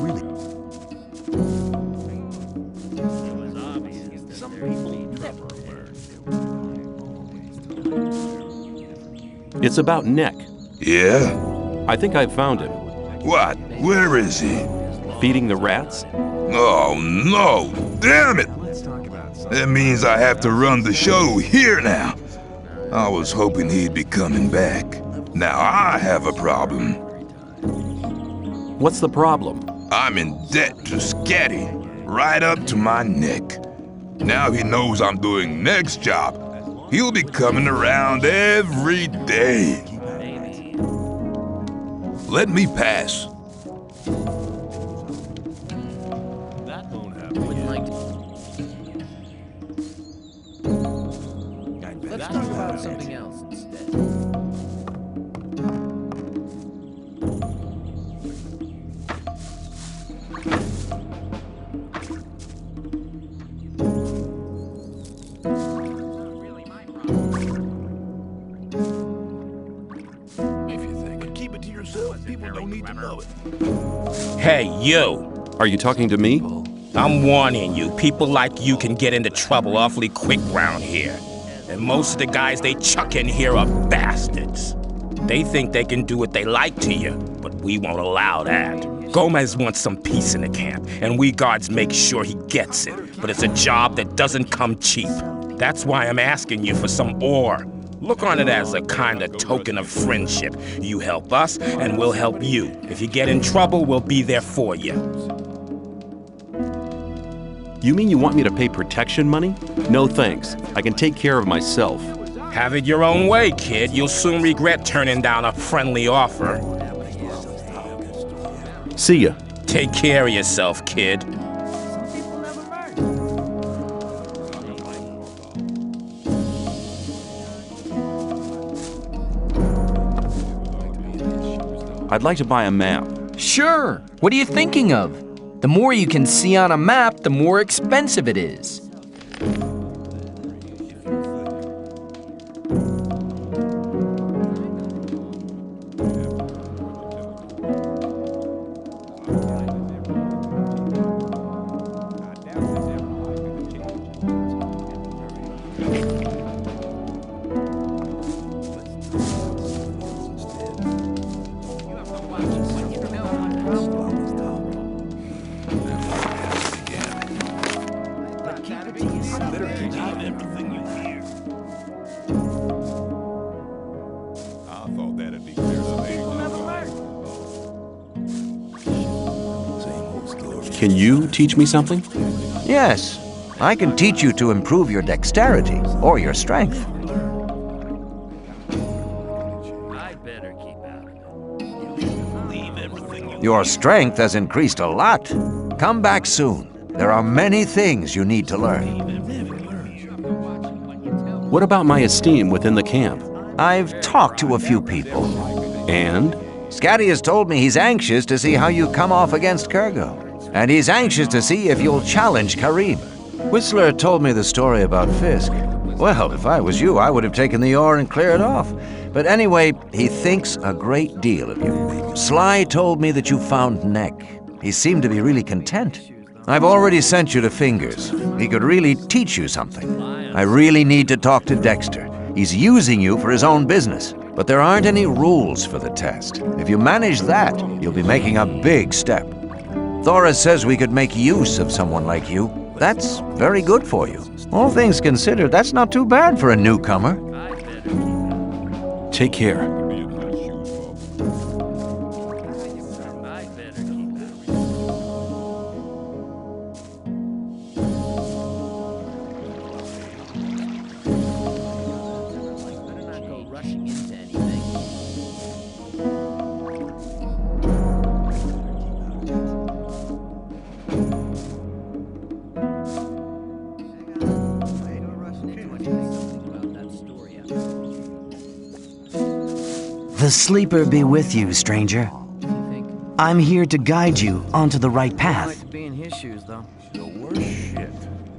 really... It's about Nick. Yeah? I think I've found him. What? Where is he? Feeding the rats? Oh, no! Damn it! That means I have to run the show here now. I was hoping he'd be coming back. Now I have a problem. What's the problem? I'm in debt to Scatty, right up to my neck. Now he knows I'm doing Nick's job. He'll be coming around every day. Let me pass. That won't happen. Wouldn't like to... Let's talk about something else instead. Hey, you! Are you talking to me? I'm warning you, people like you can get into trouble awfully quick round here. And most of the guys they chuck in here are bastards. They think they can do what they like to you, but we won't allow that. Gomez wants some peace in the camp, and we guards make sure he gets it. But it's a job that doesn't come cheap. That's why I'm asking you for some ore. Look on it as a kind of token of friendship. You help us, and we'll help you. If you get in trouble, we'll be there for you. You mean you want me to pay protection money? No thanks. I can take care of myself. Have it your own way, kid. You'll soon regret turning down a friendly offer. See ya. Take care of yourself, kid. I'd like to buy a map. Sure. What are you thinking of? The more you can see on a map, the more expensive it is. Can you teach me something? Yes, I can teach you to improve your dexterity or your strength. I better keep out of it. Your strength has increased a lot. Come back soon. There are many things you need to learn. What about my esteem within the camp? I've talked to a few people. And? Scatty has told me he's anxious to see how you come off against Kurgo. And he's anxious to see if you'll challenge Karim. Whistler told me the story about Fisk. Well, if I was you, I would have taken the ore and cleared it off. But anyway, he thinks a great deal of you. Sly told me that you found Neck. He seemed to be really content. I've already sent you to Fingers. He could really teach you something. I really need to talk to Dexter. He's using you for his own business. But there aren't any rules for the test. If you manage that, you'll be making a big step. Thora says we could make use of someone like you. That's very good for you. All things considered, that's not too bad for a newcomer. Take care. The sleeper be with you, stranger. I'm here to guide you onto the right path.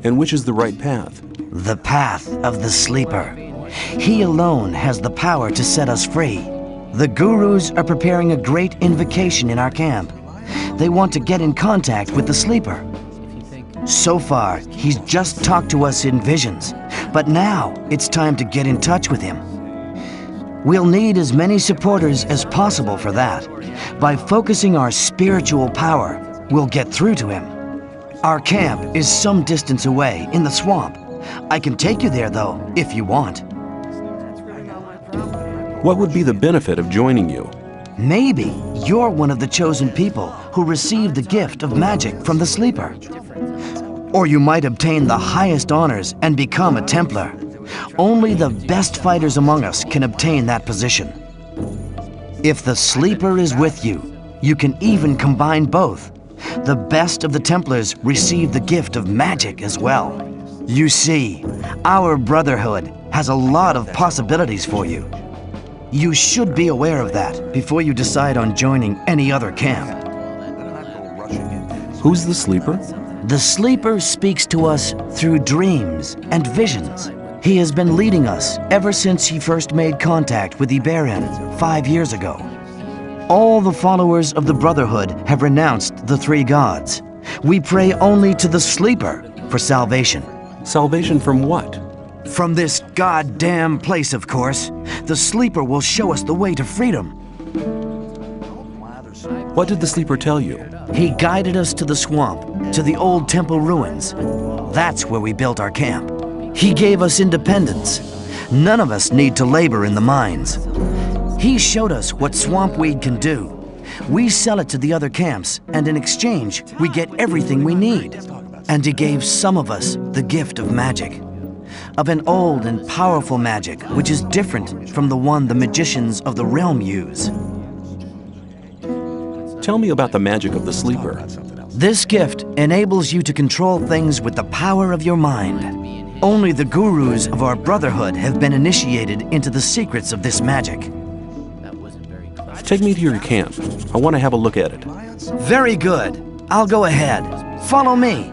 And which is the right path? The path of the sleeper. He alone has the power to set us free. The gurus are preparing a great invocation in our camp. They want to get in contact with the sleeper. So far, he's just talked to us in visions, but now it's time to get in touch with him. We'll need as many supporters as possible for that. By focusing our spiritual power, we'll get through to him. Our camp is some distance away in the swamp. I can take you there, though, if you want. What would be the benefit of joining you? Maybe you're one of the chosen people who received the gift of magic from the sleeper. Or you might obtain the highest honors and become a Templar. Only the best fighters among us can obtain that position. If the sleeper is with you, you can even combine both. The best of the Templars receive the gift of magic as well. You see, our brotherhood has a lot of possibilities for you. You should be aware of that before you decide on joining any other camp. Who's the sleeper? The sleeper speaks to us through dreams and visions. He has been leading us ever since he first made contact with Iberan 5 years ago. All the followers of the Brotherhood have renounced the three gods. We pray only to the sleeper for salvation. Salvation from what? From this goddamn place, of course. The sleeper will show us the way to freedom. What did the sleeper tell you? He guided us to the swamp, to the old temple ruins. That's where we built our camp. He gave us independence. None of us need to labor in the mines. He showed us what swamp weed can do. We sell it to the other camps, and in exchange, we get everything we need. And he gave some of us the gift of magic. Of an old and powerful magic, which is different from the one the magicians of the realm use. Tell me about the magic of the sleeper. This gift enables you to control things with the power of your mind. Only the gurus of our brotherhood have been initiated into the secrets of this magic. Take me to your camp. I want to have a look at it. Very good. I'll go ahead. Follow me.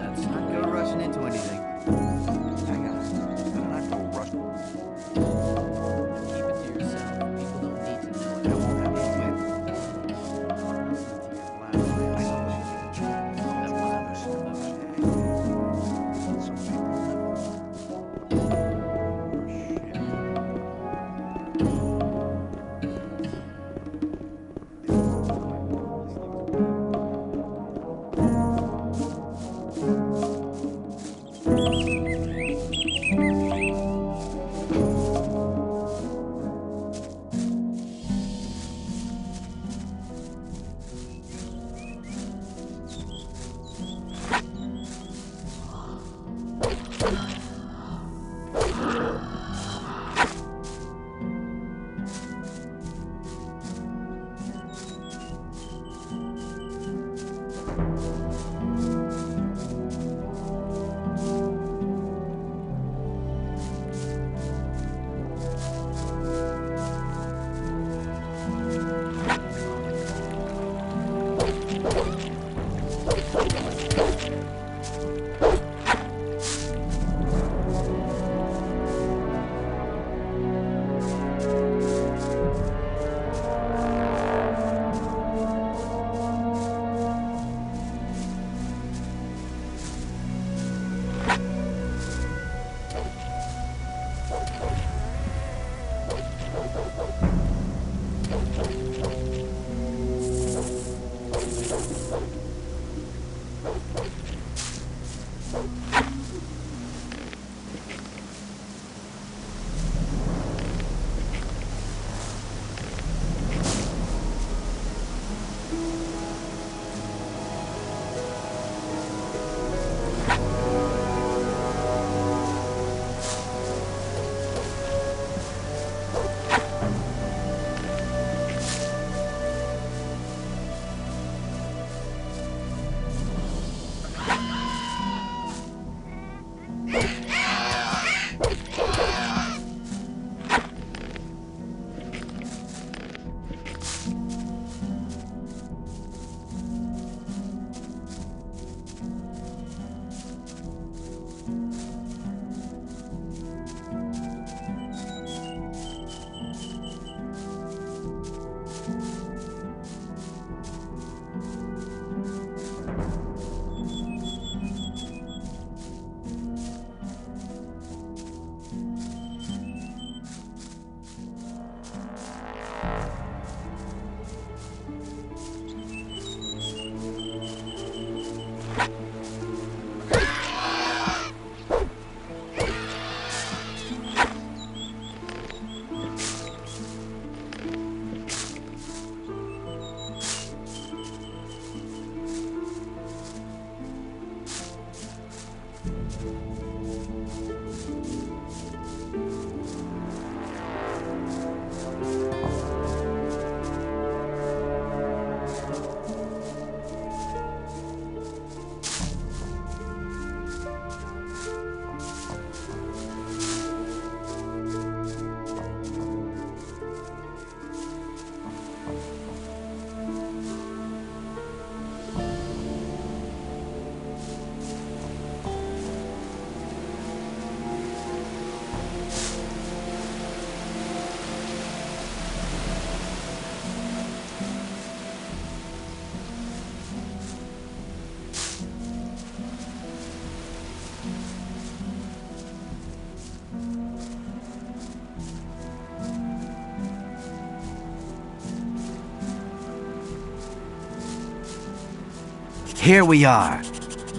Here we are.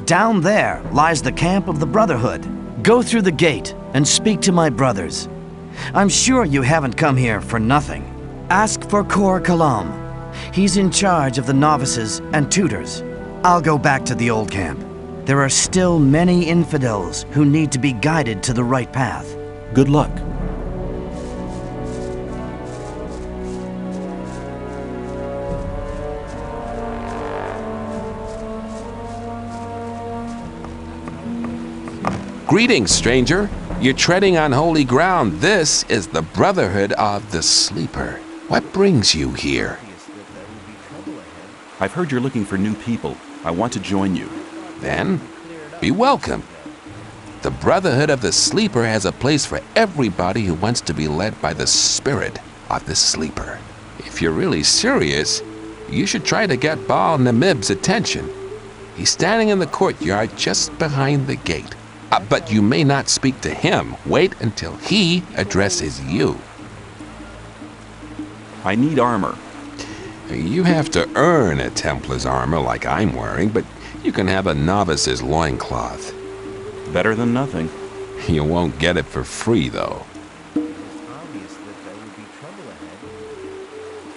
Down there lies the camp of the Brotherhood. Go through the gate and speak to my brothers. I'm sure you haven't come here for nothing. Ask for Kor Kalam. He's in charge of the novices and tutors. I'll go back to the old camp. There are still many infidels who need to be guided to the right path. Good luck. Greetings, stranger. You're treading on holy ground. This is the Brotherhood of the Sleeper. What brings you here? I've heard you're looking for new people. I want to join you. Then, be welcome. The Brotherhood of the Sleeper has a place for everybody who wants to be led by the spirit of the Sleeper. If you're really serious, you should try to get Baal Namib's attention. He's standing in the courtyard just behind the gate. But you may not speak to him. Wait until he addresses you. I need armor. You have to earn a Templar's armor like I'm wearing, but you can have a novice's loincloth. Better than nothing. You won't get it for free, though.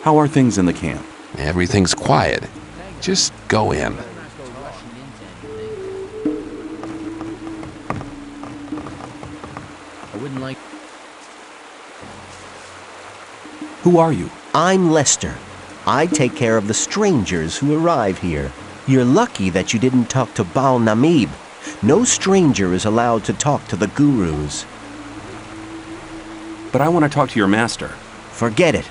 How are things in the camp? Everything's quiet. Just go in. Who are you? I'm Lester. I take care of the strangers who arrive here. You're lucky that you didn't talk to Baal Namib. No stranger is allowed to talk to the gurus. But I want to talk to your master. Forget it.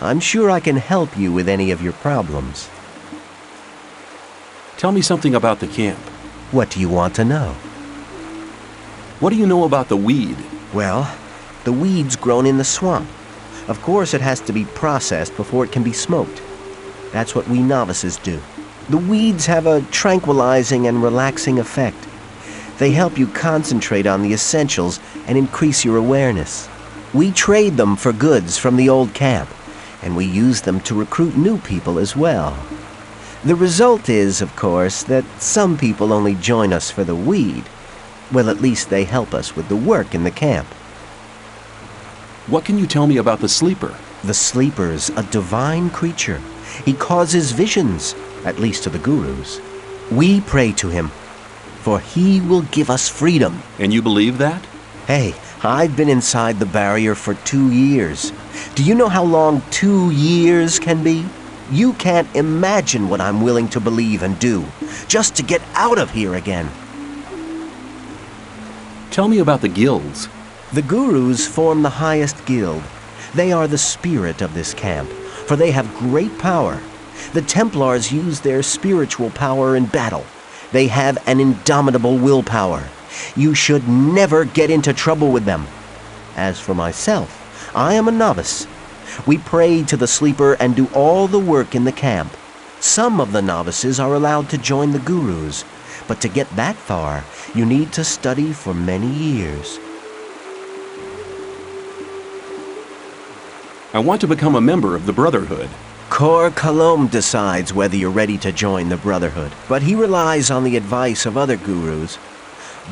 I'm sure I can help you with any of your problems. Tell me something about the camp. What do you want to know? What do you know about the weed? Well, the weed's grown in the swamp. Of course, it has to be processed before it can be smoked. That's what we novices do. The weeds have a tranquilizing and relaxing effect. They help you concentrate on the essentials and increase your awareness. We trade them for goods from the old camp, and we use them to recruit new people as well. The result is, of course, that some people only join us for the weed. Well, at least they help us with the work in the camp. What can you tell me about the Sleeper? The Sleeper's a divine creature. He causes visions, at least to the gurus. We pray to him, for he will give us freedom. And you believe that? Hey, I've been inside the barrier for 2 years. Do you know how long 2 years can be? You can't imagine what I'm willing to believe and do, just to get out of here again. Tell me about the guilds. The gurus form the highest guild. They are the spirit of this camp, for they have great power. The Templars use their spiritual power in battle. They have an indomitable willpower. You should never get into trouble with them. As for myself, I am a novice. We pray to the Sleeper and do all the work in the camp. Some of the novices are allowed to join the gurus, but to get that far, you need to study for many years. I want to become a member of the Brotherhood. Kor Kalom decides whether you're ready to join the Brotherhood, but he relies on the advice of other gurus.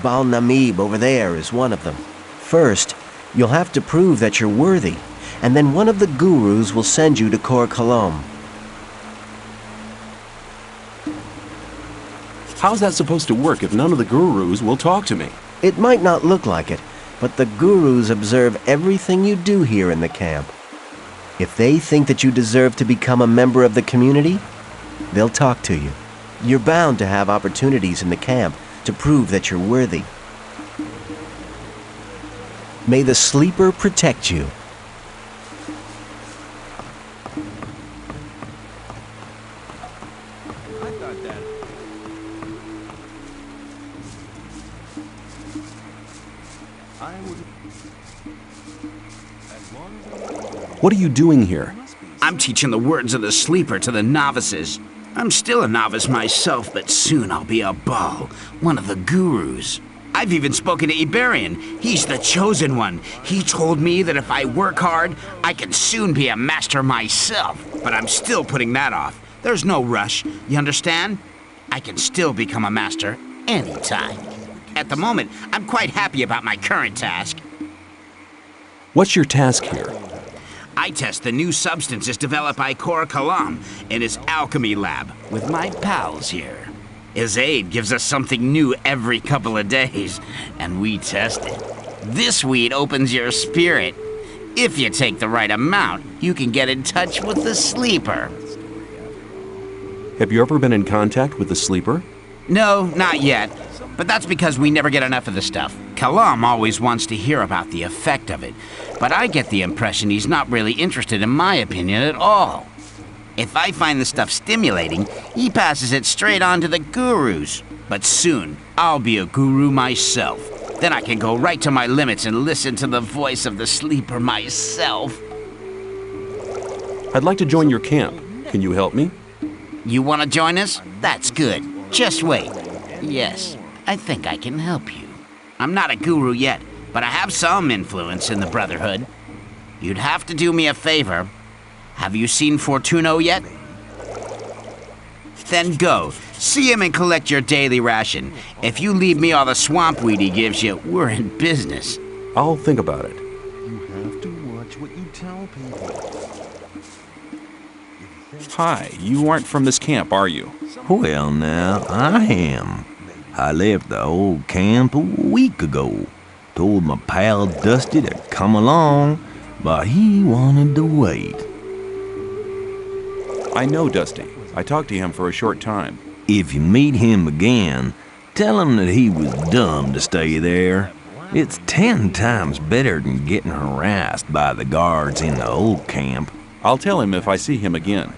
Baal Namib over there is one of them. First, you'll have to prove that you're worthy, and then one of the gurus will send you to Kor Kalom. How's that supposed to work if none of the gurus will talk to me? It might not look like it, but the gurus observe everything you do here in the camp. If they think that you deserve to become a member of the community, they'll talk to you. You're bound to have opportunities in the camp to prove that you're worthy. May the Sleeper protect you. What are you doing here? I'm teaching the words of the Sleeper to the novices. I'm still a novice myself, but soon I'll be a Baal, one of the gurus. I've even spoken to Iberian. He's the chosen one. He told me that if I work hard, I can soon be a master myself. But I'm still putting that off. There's no rush, you understand? I can still become a master anytime. At the moment, I'm quite happy about my current task. What's your task here? I test the new substances developed by Kor Kalam in his alchemy lab with my pals here. His aid gives us something new every couple of days, and we test it. This weed opens your spirit. If you take the right amount, you can get in touch with the sleeper. Have you ever been in contact with the sleeper? No, not yet. But that's because we never get enough of the stuff. Kalam always wants to hear about the effect of it, but I get the impression he's not really interested in my opinion at all. If I find the stuff stimulating, he passes it straight on to the gurus. But soon, I'll be a guru myself. Then I can go right to my limits and listen to the voice of the sleeper myself. I'd like to join your camp. Can you help me? You want to join us? That's good. Just wait. Yes, I think I can help you. I'm not a guru yet, but I have some influence in the Brotherhood. You'd have to do me a favor. Have you seen Fortuno yet? Then go. See him and collect your daily ration. If you leave me all the swamp weed he gives you, we're in business. I'll think about it. You have to watch what you tell people. Hi, you aren't from this camp, are you? Well, now, I am. I left the old camp a week ago. Told my pal Dusty to come along, but he wanted to wait. I know Dusty. I talked to him for a short time. If you meet him again, tell him that he was dumb to stay there. It's 10 times better than getting harassed by the guards in the old camp. I'll tell him if I see him again.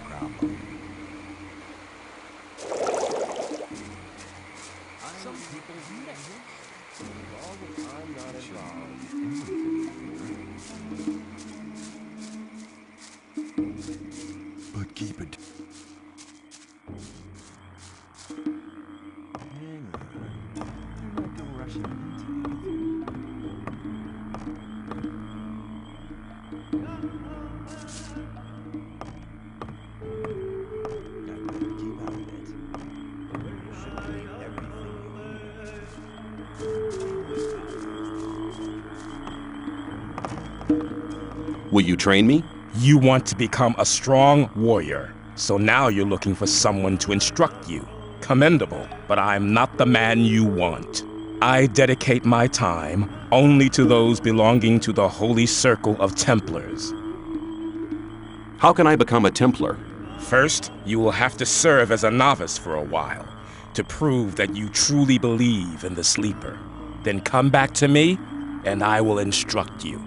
But keep it. Will you train me? You want to become a strong warrior, so now you're looking for someone to instruct you. Commendable, but I'm not the man you want. I dedicate my time only to those belonging to the Holy Circle of Templars. How can I become a Templar? First, you will have to serve as a novice for a while to prove that you truly believe in the Sleeper. Then come back to me, and I will instruct you.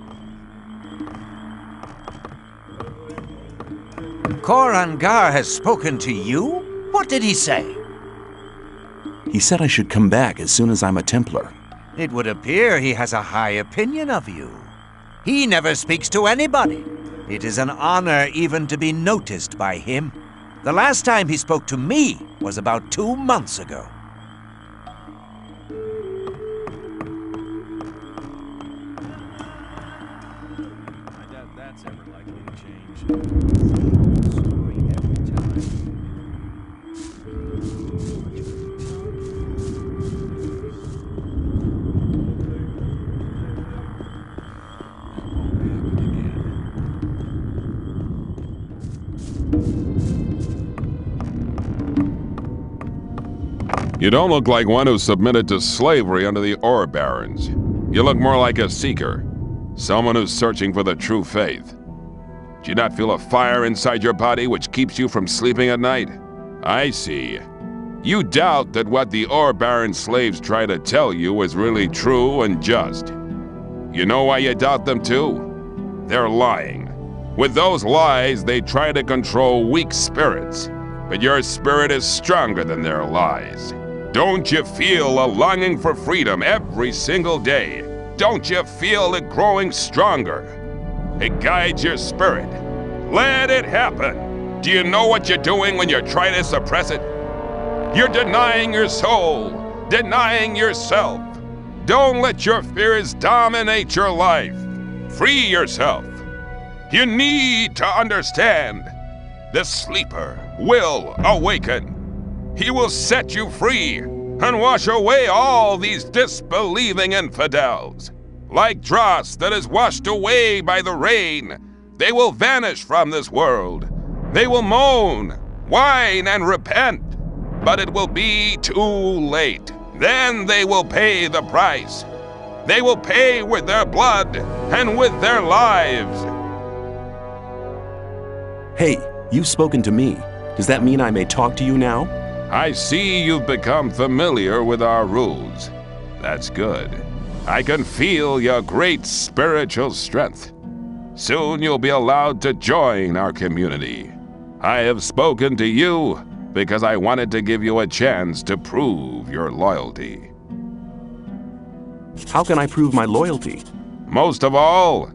Korangar has spoken to you? What did he say? He said I should come back as soon as I'm a Templar. It would appear he has a high opinion of you. He never speaks to anybody. It is an honor even to be noticed by him. The last time he spoke to me was about 2 months ago. I doubt that's ever likely to change. You don't look like one who submitted to slavery under the Ore Barons. You look more like a seeker, someone who's searching for the true faith. Do you not feel a fire inside your body which keeps you from sleeping at night? I see. You doubt that what the Ore Baron slaves try to tell you is really true and just. You know why you doubt them too? They're lying. With those lies, they try to control weak spirits, but your spirit is stronger than their lies. Don't you feel a longing for freedom every single day? Don't you feel it growing stronger? It guides your spirit. Let it happen. Do you know what you're doing when you're trying to suppress it? You're denying your soul, denying yourself. Don't let your fears dominate your life. Free yourself. You need to understand. The Sleeper will awaken. He will set you free and wash away all these disbelieving infidels. Like dross that is washed away by the rain, they will vanish from this world. They will moan, whine, and repent, but it will be too late. Then they will pay the price. They will pay with their blood and with their lives. Hey, you've spoken to me. Does that mean I may talk to you now? I see you've become familiar with our rules. That's good. I can feel your great spiritual strength. Soon you'll be allowed to join our community. I have spoken to you because I wanted to give you a chance to prove your loyalty. How can I prove my loyalty? Most of all,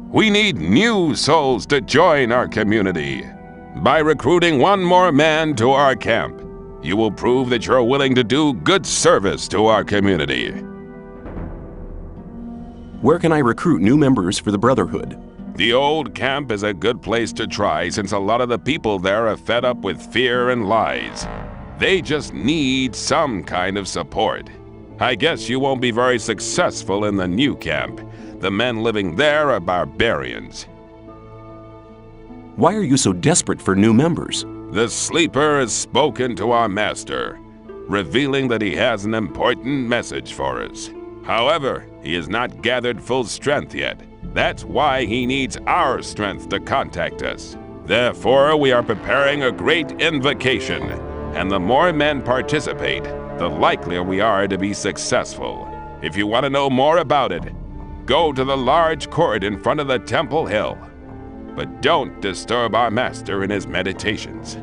we need new souls to join our community. By recruiting one more man to our camp, you will prove that you're willing to do good service to our community. Where can I recruit new members for the Brotherhood? The old camp is a good place to try since a lot of the people there are fed up with fear and lies. They just need some kind of support. I guess you won't be very successful in the new camp. The men living there are barbarians. Why are you so desperate for new members? The Sleeper has spoken to our master, revealing that he has an important message for us. However, he has not gathered full strength yet. That's why he needs our strength to contact us. Therefore, we are preparing a great invocation, and the more men participate, the likelier we are to be successful. If you want to know more about it, go to the large court in front of the Temple Hill. But don't disturb our master in his meditations.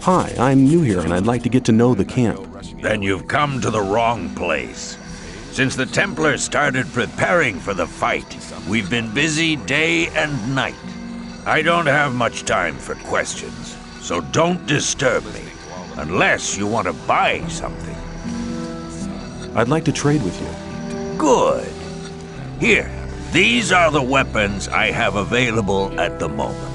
Hi, I'm new here and I'd like to get to know the camp. Then you've come to the wrong place. Since the Templars started preparing for the fight, we've been busy day and night. I don't have much time for questions, so don't disturb me, unless you want to buy something. I'd like to trade with you. Good. Here, these are the weapons I have available at the moment.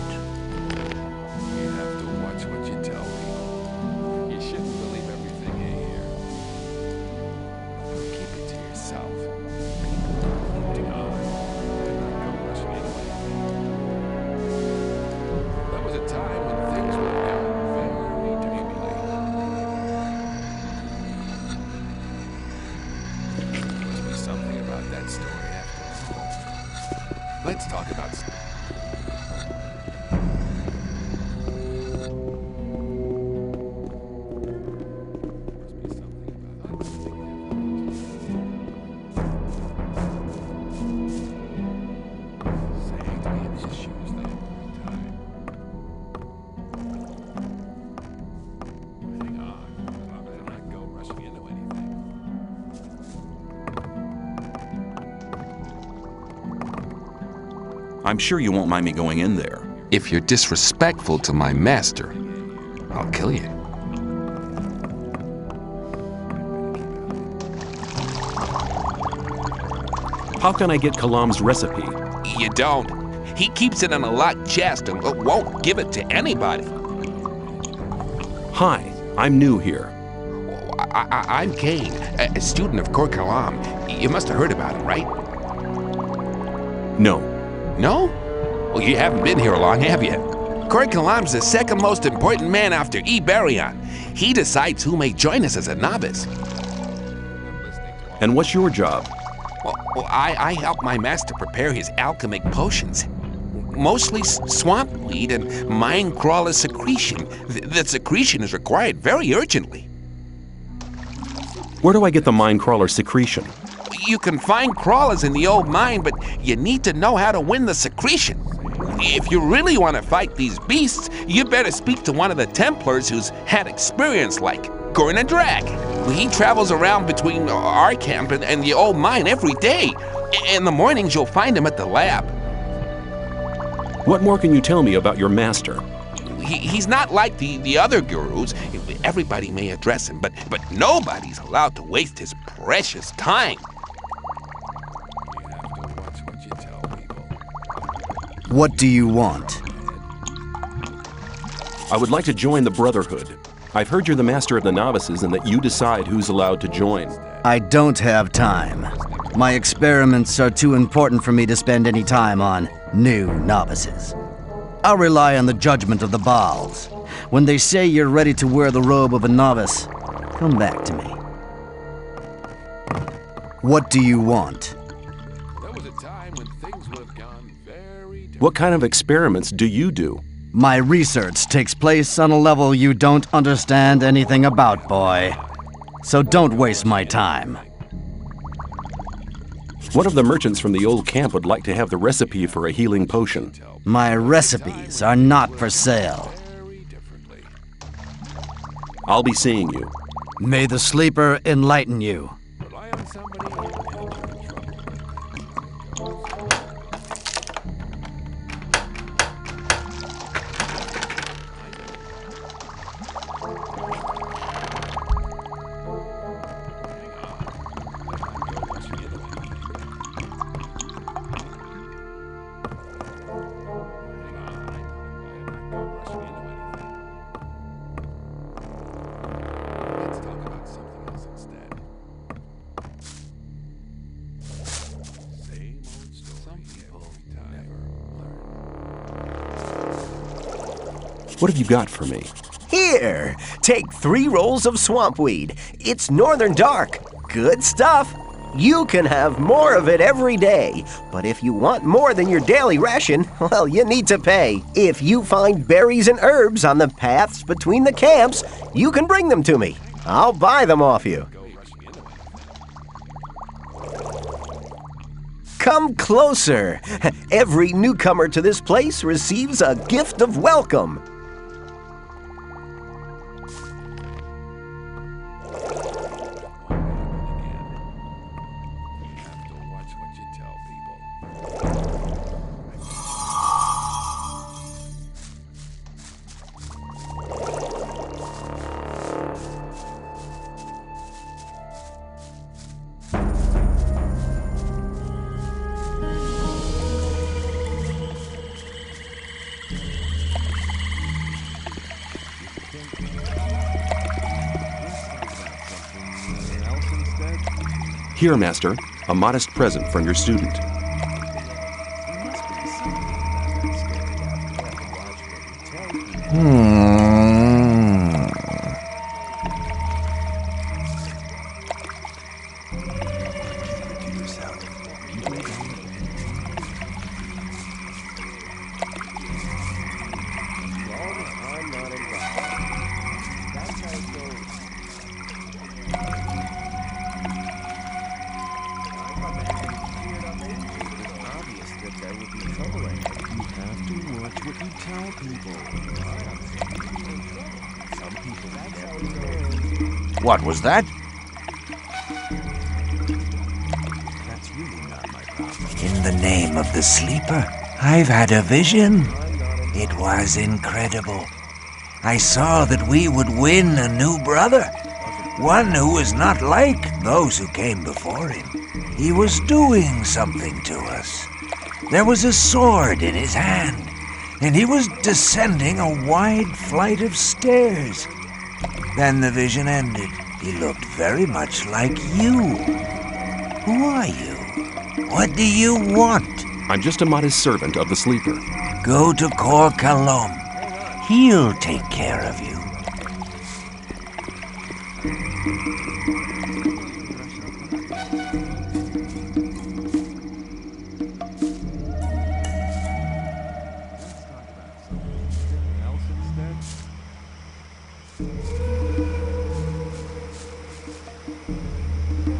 Let's talk about I'm sure you won't mind me going in there. If you're disrespectful to my master, I'll kill you. How can I get Kalam's recipe? You don't. He keeps it in a locked chest and won't give it to anybody. Hi, I'm new here. I'm Kane, a student of Kor Kalam. You must have heard about him, right? No. No? Well, you haven't been here long, have you? Kor Kalam's the second most important man after Iberion. He decides who may join us as a novice. And what's your job? Well, I help my master prepare his alchemic potions. Mostly swamp weed and mine crawler secretion. The secretion is required very urgently. Where do I get the mine crawler secretion? You can find crawlers in the old mine, but you need to know how to win the secretion. If you really want to fight these beasts, you better speak to one of the Templars who's had experience like Gurna Drag. He travels around between our camp and the old mine every day. In the mornings, you'll find him at the lab. What more can you tell me about your master? He's not like the other gurus. Everybody may address him, but nobody's allowed to waste his precious time. What do you want? I would like to join the Brotherhood. I've heard you're the master of the novices and that you decide who's allowed to join. I don't have time. My experiments are too important for me to spend any time on new novices. I'll rely on the judgment of the Baals. When they say you're ready to wear the robe of a novice, come back to me. What do you want? There was a time when things would have gone very different. What kind of experiments do you do? My research takes place on a level you don't understand anything about, boy. So don't waste my time. One of the merchants from the old camp would like to have the recipe for a healing potion. My recipes are not for sale. I'll be seeing you. May the sleeper enlighten you. What have you got for me? Here, take 3 rolls of swampweed. It's northern dark. Good stuff. You can have more of it every day. But if you want more than your daily ration, well, you need to pay. If you find berries and herbs on the paths between the camps, you can bring them to me. I'll buy them off you. Come closer. Every newcomer to this place receives a gift of welcome. Here, Master, a modest present from your student. What was that? In the name of the sleeper, I've had a vision. It was incredible. I saw that we would win a new brother. One who was not like those who came before him. He was doing something to us. There was a sword in his hand, and he was descending a wide flight of stairs. Then the vision ended. He looked very much like you. Who are you? What do you want? I'm just a modest servant of the sleeper. Go to Kor Kalom. He'll take care of you.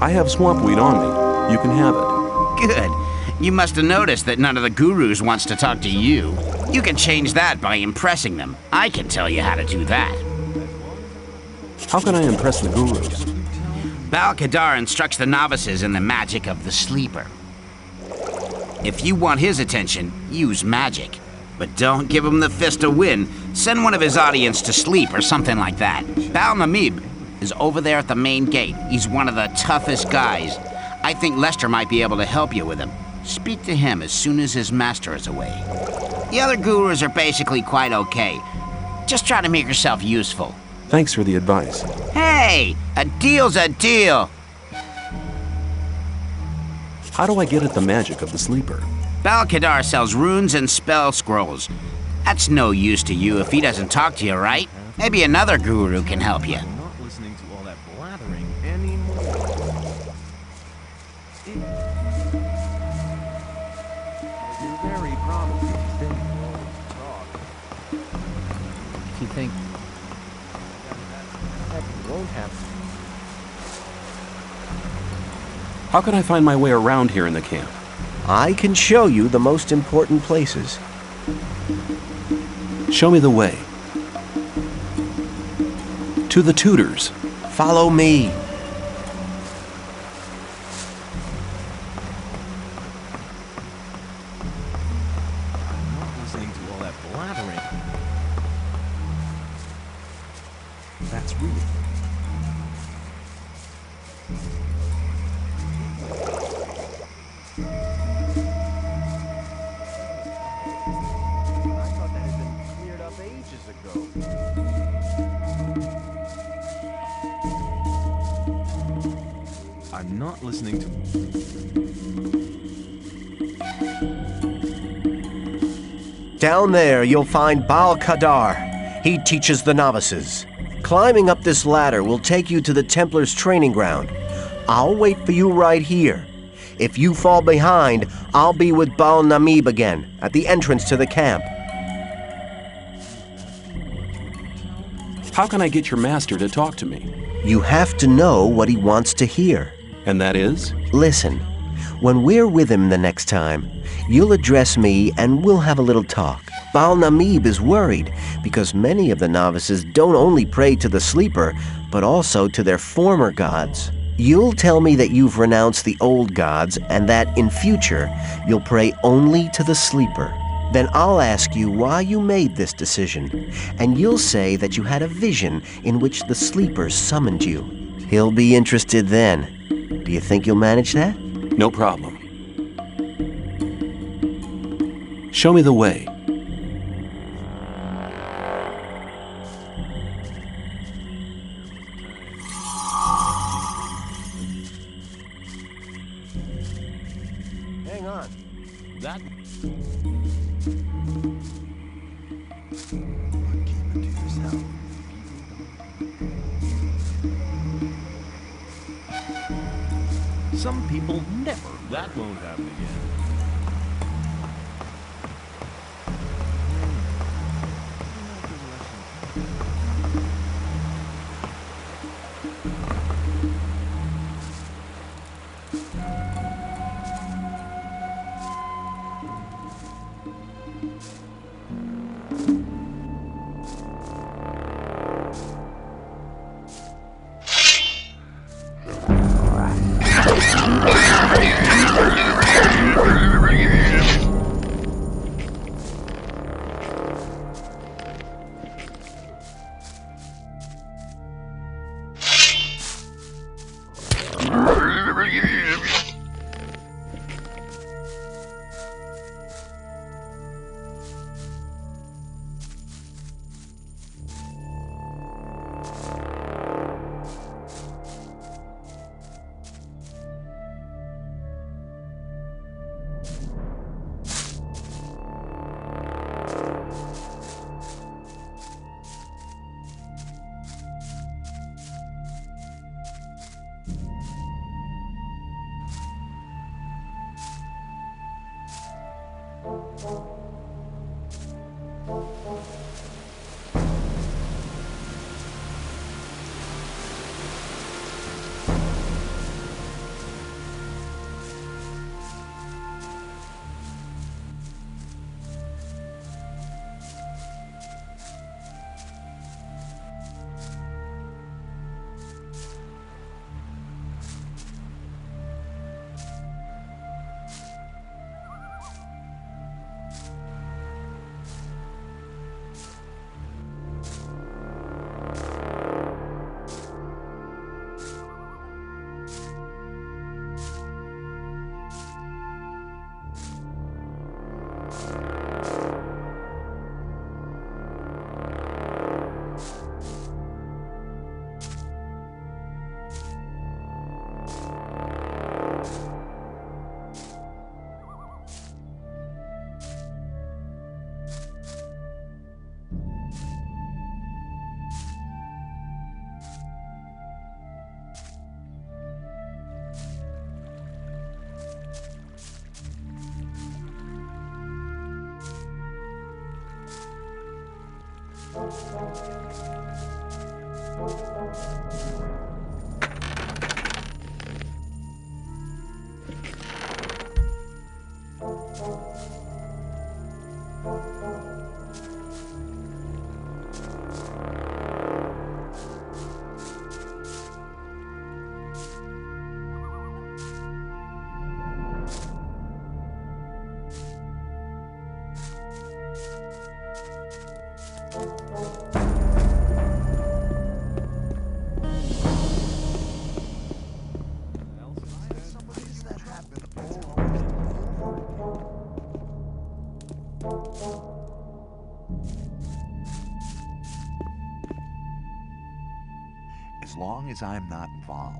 I have swampweed on me. You can have it. Good. You must have noticed that none of the gurus wants to talk to you. You can change that by impressing them. I can tell you how to do that. How can I impress the gurus? Bal-Kadar instructs the novices in the magic of the sleeper. If you want his attention, use magic. But don't give him the fist to win. Send one of his audience to sleep or something like that. Bal-Namib is over there at the main gate. He's one of the toughest guys. I think Lester might be able to help you with him. Speak to him as soon as his master is away. The other gurus are basically quite okay. Just try to make yourself useful. Thanks for the advice. Hey, a deal's a deal. How do I get at the magic of the sleeper? Bal-Kadar sells runes and spell scrolls. That's no use to you if he doesn't talk to you, right? Maybe another guru can help you. I'm not listening to all that blathering anymore. You're very probably think you always talk. If you think that won't happen. How can I find my way around here in the camp? I can show you the most important places. Show me the way. To the tutors. Follow me. I'm not listening to all that blathering. That's real. I'm not listening to... Down there, you'll find Bal-Kadar. He teaches the novices. Climbing up this ladder will take you to the Templars' training ground. I'll wait for you right here. If you fall behind, I'll be with Bal-Namib again, at the entrance to the camp. How can I get your master to talk to me? You have to know what he wants to hear. And that is? Listen, when we're with him the next time, you'll address me and we'll have a little talk. Bal-Namib is worried because many of the novices don't only pray to the sleeper, but also to their former gods. You'll tell me that you've renounced the old gods and that in future you'll pray only to the sleeper. Then I'll ask you why you made this decision, and you'll say that you had a vision in which the sleeper summoned you. He'll be interested then. Do you think you'll manage that? No problem. Show me the way. Hang on. That... Some people never. That won't happen again. As long as I'm not involved.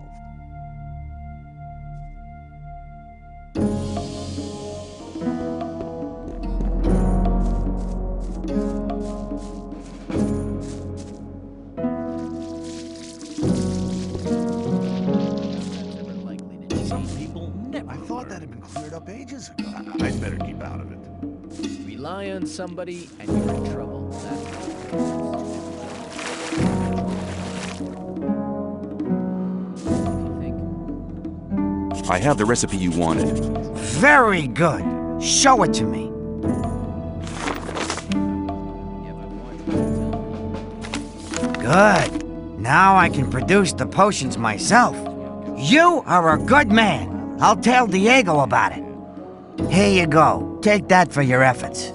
Some people never. I thought that had been cleared up ages ago. I'd better keep out of it. Rely on somebody and you're in trouble. I have the recipe you wanted. Very good. Show it to me. Good. Now I can produce the potions myself. You are a good man. I'll tell Diego about it. Here you go. Take that for your efforts.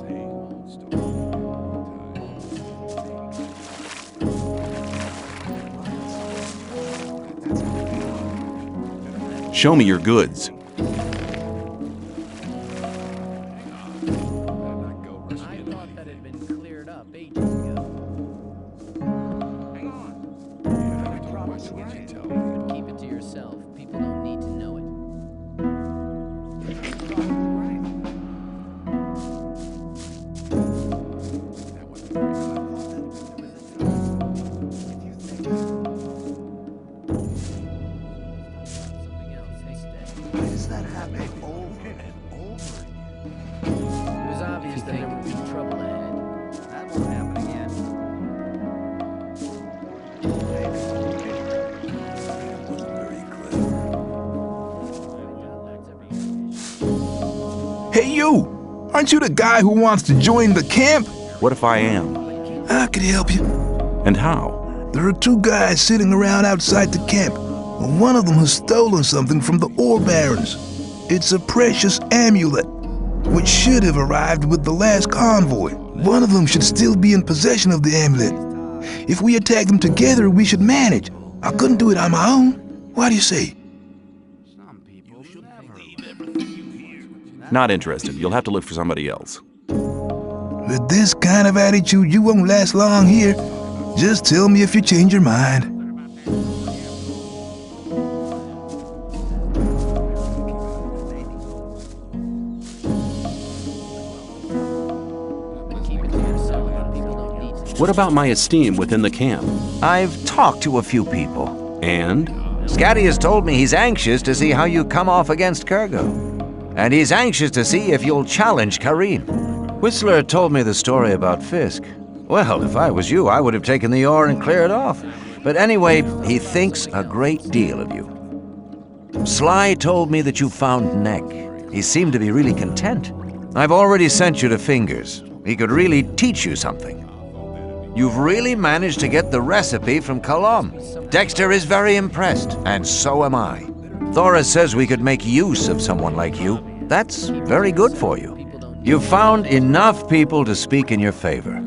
Show me your goods. Keep it to yourself. People don't need to know it. Why does that happen over and over again? It was obvious that there would be trouble ahead. That won't happen again. Hey, you! Aren't you the guy who wants to join the camp? What if I am? I could help you. And how? There are two guys sitting around outside the camp. One of them has stolen something from the ore barons. It's a precious amulet, which should have arrived with the last convoy. One of them should still be in possession of the amulet. If we attack them together, we should manage. I couldn't do it on my own. What do you say? Not interested. You'll have to look for somebody else. With this kind of attitude, you won't last long here. Just tell me if you change your mind. What about my esteem within the camp? I've talked to a few people. And? Scatty has told me he's anxious to see how you come off against Kurgo. And he's anxious to see if you'll challenge Karim. Whistler told me the story about Fisk. Well, if I was you, I would have taken the ore and cleared off. But anyway, he thinks a great deal of you. Sly told me that you found Neck. He seemed to be really content. I've already sent you to Fingers. He could really teach you something. You've really managed to get the recipe from Colum. Dexter is very impressed, and so am I. Thoris says we could make use of someone like you. That's very good for you. You've found enough people to speak in your favor.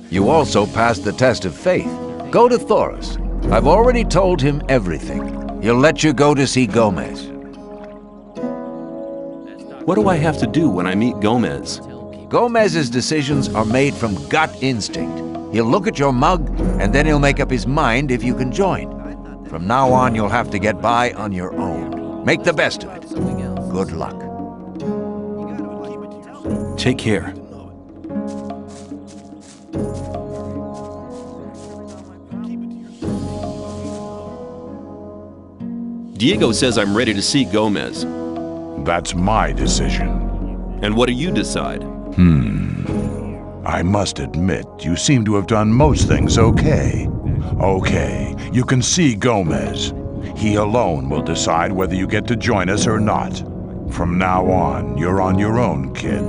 You also passed the test of faith. Go to Thoris. I've already told him everything. He'll let you go to see Gomez. What do I have to do when I meet Gomez? Gomez's decisions are made from gut instinct. He'll look at your mug, and then he'll make up his mind if you can join. From now on, you'll have to get by on your own. Make the best of it. Good luck. Take care. Diego says I'm ready to see Gomez. That's my decision. And what do you decide? I must admit, you seem to have done most things okay. Okay, you can see Gomez. He alone will decide whether you get to join us or not. From now on, you're on your own, kid.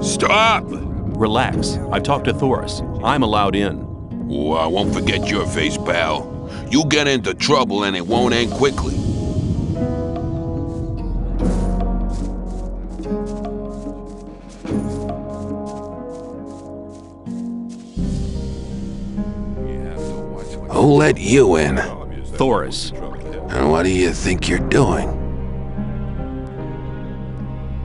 Stop! Relax. I've talked to Thoris. I'm allowed in. Oh, I won't forget your face, pal. You get into trouble and it won't end quickly. Who let you in? Thoris. And what do you think you're doing?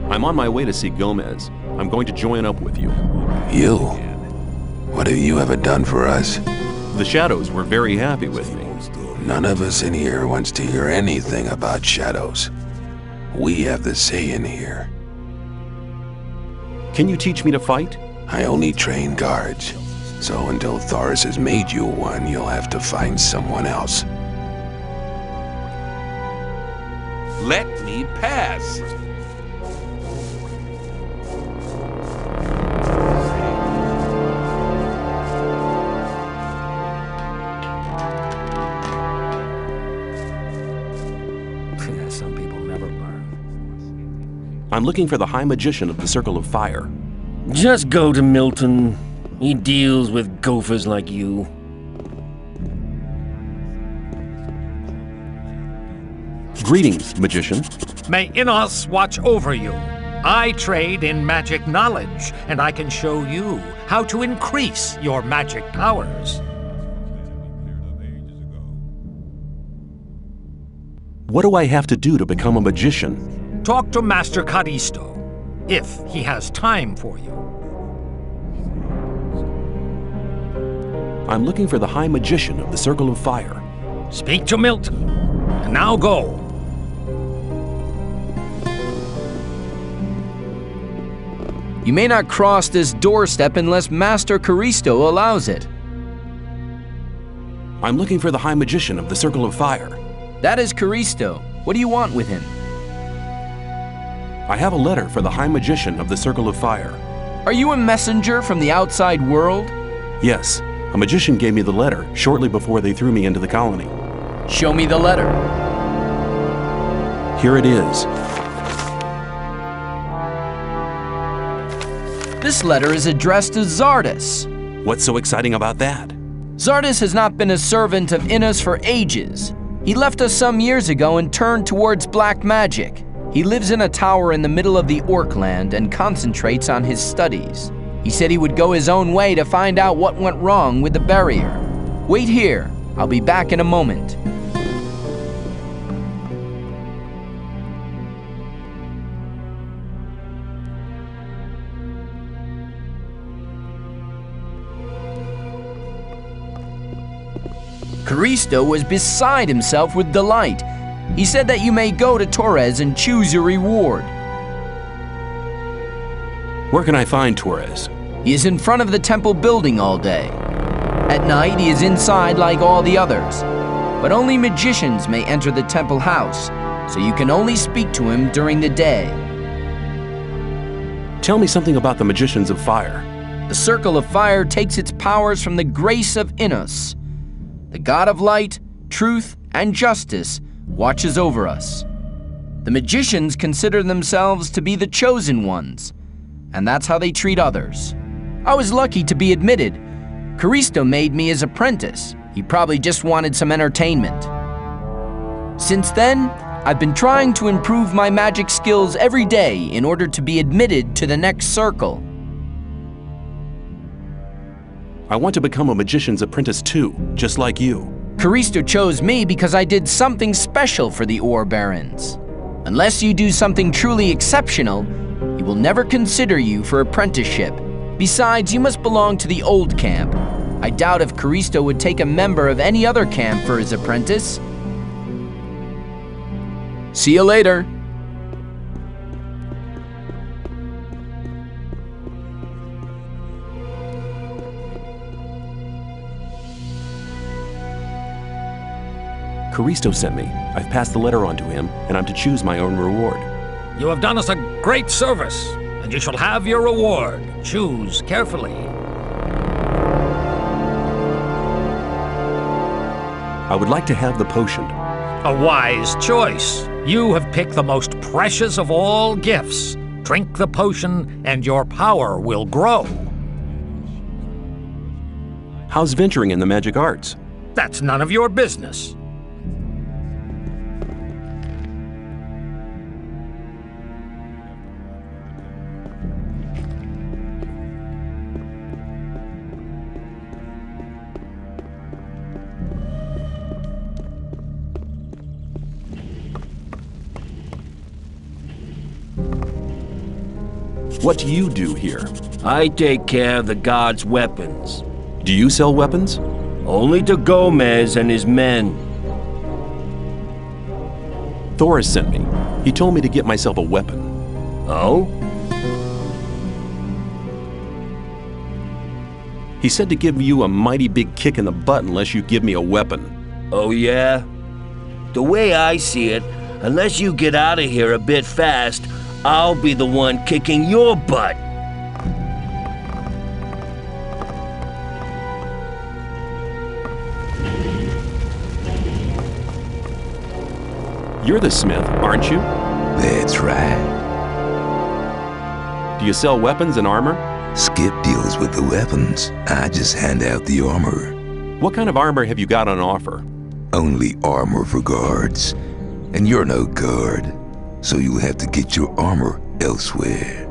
I'm on my way to see Gomez. I'm going to join up with you. You? What have you ever done for us? The Shadows were very happy with me. None of us in here wants to hear anything about Shadows. We have the say in here. Can you teach me to fight? I only train guards. So until Thoris has made you one, you'll have to find someone else. Let me pass! Some people never learn. I'm looking for the High Magician of the Circle of Fire. Just go to Milton. He deals with gophers like you. Greetings, Magician. May Innos watch over you. I trade in magic knowledge, and I can show you how to increase your magic powers. What do I have to do to become a magician? Talk to Master Caristo, if he has time for you. I'm looking for the High Magician of the Circle of Fire. Speak to Milton. And now go. You may not cross this doorstep unless Master Caristo allows it. I'm looking for the High Magician of the Circle of Fire. That is Caristo. What do you want with him? I have a letter for the High Magician of the Circle of Fire. Are you a messenger from the outside world? Yes. A magician gave me the letter shortly before they threw me into the colony. Show me the letter. Here it is. This letter is addressed to Zardis. What's so exciting about that? Zardis has not been a servant of Innos for ages. He left us some years ago and turned towards black magic. He lives in a tower in the middle of the Orc land and concentrates on his studies. He said he would go his own way to find out what went wrong with the barrier. Wait here. I'll be back in a moment. Caristo was beside himself with delight. He said that you may go to Torres and choose your reward. Where can I find Torres? He is in front of the temple building all day. At night, he is inside like all the others. But only magicians may enter the temple house, so you can only speak to him during the day. Tell me something about the Magicians of Fire. The Circle of Fire takes its powers from the grace of Innos. The God of Light, Truth, and Justice watches over us. The magicians consider themselves to be the chosen ones, and that's how they treat others. I was lucky to be admitted. Caristo made me his apprentice. He probably just wanted some entertainment. Since then, I've been trying to improve my magic skills every day in order to be admitted to the next circle. I want to become a magician's apprentice too, just like you. Caristo chose me because I did something special for the Ore Barons. Unless you do something truly exceptional, he will never consider you for apprenticeship. Besides, you must belong to the old camp. I doubt if Caristo would take a member of any other camp for his apprentice. See you later. Caristo sent me. I've passed the letter on to him, and I'm to choose my own reward. You have done us a great service, and you shall have your reward. Choose carefully. I would like to have the potion. A wise choice. You have picked the most precious of all gifts. Drink the potion, and your power will grow. How's venturing in the magic arts? That's none of your business. What do you do here? I take care of the gods' weapons. Do you sell weapons? Only to Gomez and his men. Thoris sent me. He told me to get myself a weapon. Oh? He said to give you a mighty big kick in the butt unless you give me a weapon. Oh, yeah? The way I see it, unless you get out of here a bit fast, I'll be the one kicking your butt. You're the smith, aren't you? That's right. Do you sell weapons and armor? Skip deals with the weapons. I just hand out the armor. What kind of armor have you got on offer? Only armor for guards. And you're no guard, so you'll have to get your armor elsewhere.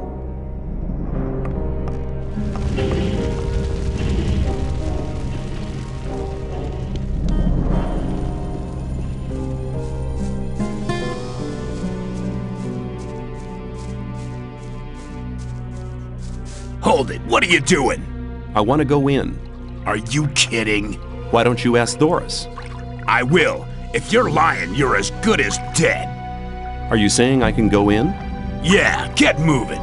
Hold it, what are you doing? I want to go in. Are you kidding? Why don't you ask Thoris? I will. If you're lying, you're as good as dead. Are you saying I can go in? Yeah, get moving.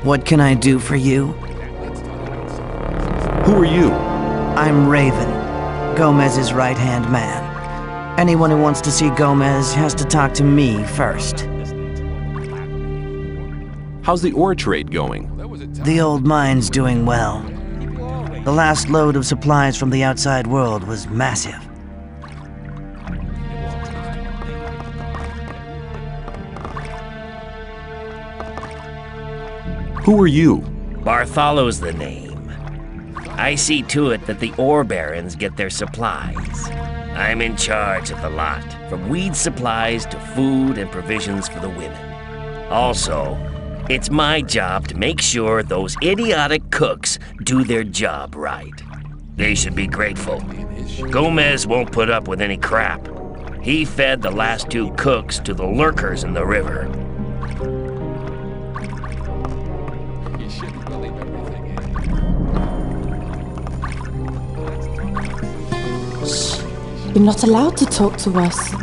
What can I do for you? Who are you? I'm Raven, Gomez's right-hand man. Anyone who wants to see Gomez has to talk to me first. How's the ore trade going? The old mine's doing well. The last load of supplies from the outside world was massive. Who are you? Bartholo's the name. I see to it that the ore barons get their supplies. I'm in charge of the lot, from weed supplies to food and provisions for the women. Also, it's my job to make sure those idiotic cooks do their job right. They should be grateful. Gomez won't put up with any crap. He fed the last 2 cooks to the lurkers in the river. Shh. You're not allowed to talk to us.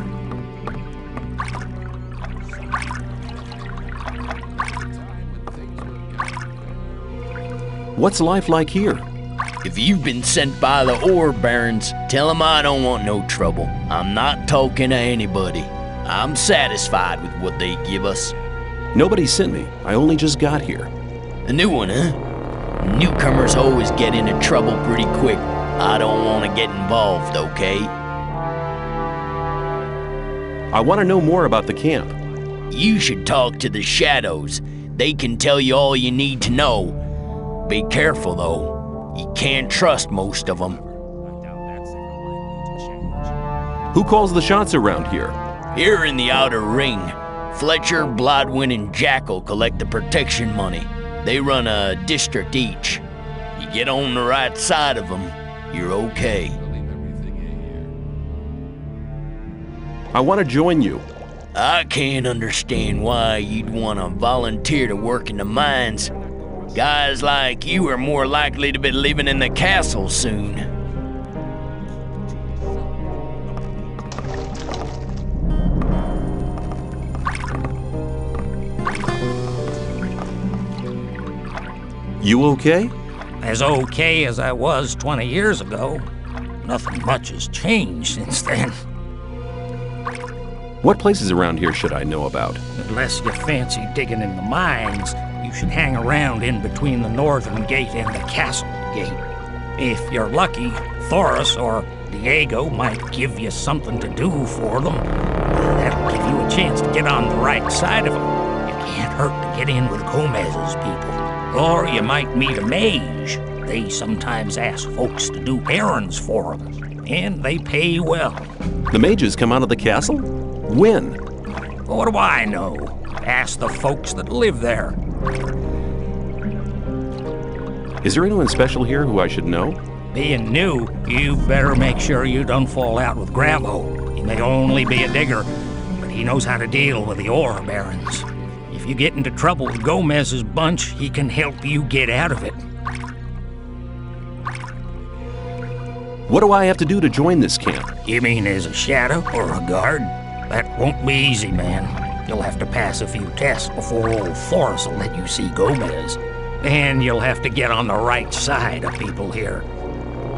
What's life like here? If you've been sent by the ore barons, tell them I don't want no trouble. I'm not talking to anybody. I'm satisfied with what they give us. Nobody sent me. I only just got here. A new one, huh? Newcomers always get into trouble pretty quick. I don't want to get involved, okay? I want to know more about the camp. You should talk to the Shadows. They can tell you all you need to know. Be careful, though. You can't trust most of them. Who calls the shots around here? Here in the outer ring, Fletcher, Bloodwind, and Jackal collect the protection money. They run a district each. You get on the right side of them, you're okay. I want to join you. I can't understand why you'd want to volunteer to work in the mines. Guys like you are more likely to be living in the castle soon. You okay? As okay as I was 20 years ago. Nothing much has changed since then. What places around here should I know about? Unless you fancy digging in the mines, you should hang around in between the northern gate and the castle gate. If you're lucky, Thoris or Diego might give you something to do for them. That'll give you a chance to get on the right side of them. You can't hurt to get in with Gomez's people. Or you might meet a mage. They sometimes ask folks to do errands for them, and they pay well. The mages come out of the castle? When? What do I know? Ask the folks that live there. Is there anyone special here who I should know? Being new, you better make sure you don't fall out with Gravo. He may only be a digger, but he knows how to deal with the ore barons. If you get into trouble with Gomez's bunch, he can help you get out of it. What do I have to do to join this camp? You mean as a shadow or a guard? That won't be easy, man. You'll have to pass a few tests before old Thoris will let you see Gomez. And you'll have to get on the right side of people here.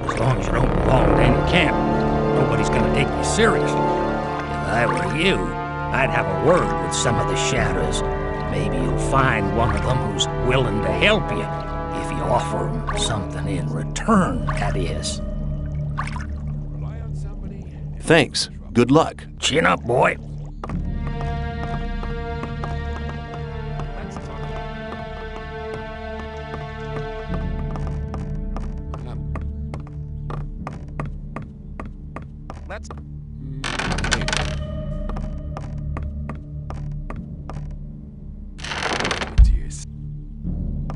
As long as you don't belong to any camp, nobody's gonna take you seriously. If I were you, I'd have a word with some of the shadows. Maybe you'll find one of them who's willing to help you, if you offer them something in return, that is. Thanks. Good luck. Chin up, boy. Let's...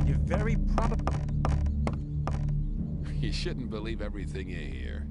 You're very probably... You shouldn't believe everything you hear.